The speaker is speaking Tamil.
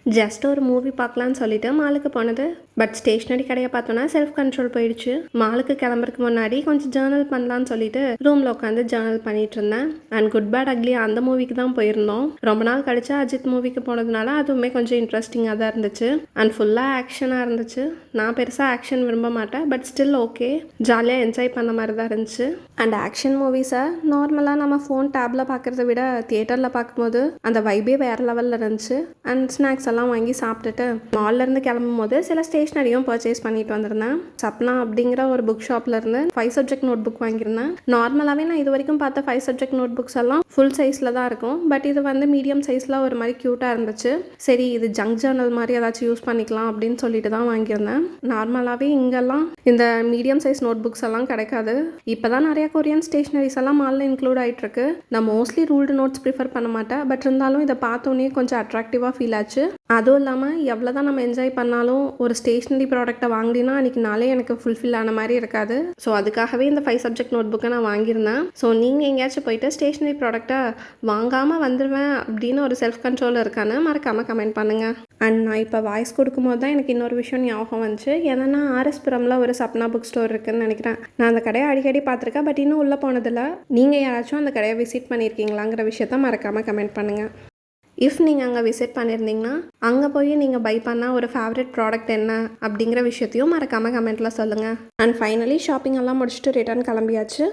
ஜஸ்ட் ஒரு மூவி பார்க்கலான்னு சொல்லிட்டு மாலுக்கு போனது. பட் ஸ்டேஷ்னரி கடையை பார்த்தோன்னா செல்ஃப் கண்ட்ரோல் போயிடுச்சு. மாலுக்கு கிளம்புறதுக்கு முன்னாடி கொஞ்சம் ஜேர்னல் பண்ணலான்னு சொல்லிட்டு ரூமில் உட்காந்து ஜேர்னல் பண்ணிட்டு இருந்தேன். அண்ட் குட் பேட் அக்லி அந்த மூவிக்கு தான் போயிருந்தோம். ரொம்ப நாள் கழிச்சு அஜித் மூவிக்கு போனதுனால அதுவுமே கொஞ்சம் இன்ட்ரெஸ்டிங்காக தான் இருந்துச்சு. அண்ட் ஃபுல்லாக ஆக்ஷனாக இருந்துச்சு. நான் பெருசாக ஆக்ஷன் விரும்ப மாட்டேன், பட் ஸ்டில் ஓகே, ஜாலியாக என்ஜாய் பண்ண மாதிரி தான் இருந்துச்சு. அண்ட் ஆக்ஷன் மூவிஸை நார்மலாக நம்ம ஃபோன் டேப்பில் பார்க்குறத விட தியேட்டரில் பார்க்கும்போது அந்த வைபே வேறு லெவலில் இருந்துச்சு. அண்ட் ஸ்நாக்ஸ் எல்லாம் வாங்கி சாப்பிட்டுட்டு மால்லேருந்து கிளம்பும் போது சில ஸ்டேஷ்னரியும் பர்ச்சேஸ் பண்ணிட்டு வந்திருந்தேன். சப்னா அப்படிங்கிற ஒரு புக் ஷாப்ல இருந்து 5 சப்ஜெக்ட் நோட் புக் வாங்கியிருந்தேன். நார்மலாகவே நான் இது வரைக்கும் பார்த்த 5 சப்ஜெக்ட் நோட் புக்ஸ் எல்லாம் ஃபுல் சைஸில் தான் இருக்கும். பட் இது வந்து மீடியம் சைஸில் ஒரு மாதிரி க்யூட்டாக இருந்துச்சு. சரி, இது ஜங்க் ஜேர்னல் மாதிரி ஏதாச்சும் யூஸ் பண்ணிக்கலாம் அப்படின்னு சொல்லிட்டு தான் வாங்கியிருந்தேன். நார்மலாகவே இங்கெல்லாம் இந்த மீடியம் சைஸ் நோட் புக்ஸ் எல்லாம் கிடைக்காது. இப்போ தான் நிறைய கொரியன் ஸ்டேஷ்னரிஸ் எல்லாம் மாலில் இன்க்ளூட் ஆகிட்டு இருக்கு. நான் மோஸ்ட்லி ரூல்டு நோட்ஸ் ப்ரிஃபர் பண்ண மாட்டேன். பட் இருந்தாலும் இதை பார்த்தோன்னே கொஞ்சம் அட்ராக்டிவாக ஃபீல் ஆச்சு. அதுவும் இல்லாமல் எவ்வளோ தான் நம்ம என்ஜாய் பண்ணாலும் ஒரு ஸ்டேஷ்னரி ப்ராடக்ட்டை வாங்கினா அன்றைக்கி நாளே எனக்கு ஃபுல்ஃபில் ஆன மாதிரி இருக்காது. ஸோ அதுக்காகவே இந்த 5 சப்ஜெக்ட் நோட் புக்கை நான் வாங்கியிருந்தேன். ஸோ நீங்கள் எங்கேயாச்சும் போயிட்டு ஸ்டேஷ்னரி ப்ராடக்ட்டை வாங்காமல் வந்துடுவேன் அப்படின்னு ஒரு செல்ஃப் கண்ட்ரோல் இருக்கான்னு மறக்காமல் கமெண்ட் பண்ணுங்கள். அண்ட் நான் இப்போ வாய்ஸ் கொடுக்கும்போது தான் எனக்கு இன்னொரு விஷயம் ஞாபகம் வந்துச்சு. ஏன்னா ஆர்எஸ்புரமில் ஒரு சப்னா புக் ஸ்டோர் இருக்குதுன்னு நினைக்கிறேன். நான் அந்த கடையை அடிக்கடி பார்த்துருக்கேன், பட் இன்னும் உள்ளே போனதில்லை. நீங்கள் யாராச்சும் அந்த கடையை விசிட் பண்ணியிருக்கீங்களாங்கிற விஷயத்த மறக்காமல் கமெண்ட் பண்ணுங்கள். இஃப் நீங்கள் அங்கே விசிட் பண்ணியிருந்தீங்கன்னா அங்கே போய் நீங்கள் பை பண்ணால் ஒரு ஃபேவரட் ப்ராடக்ட் என்ன அப்படிங்கிற விஷயத்தையும் மறக்காமல் கமெண்ட்டில் சொல்லுங்கள். அண்ட் ஃபைனலி ஷாப்பிங் எல்லாம் முடிச்சுட்டு ரிட்டர்ன் கிளம்பியாச்சு.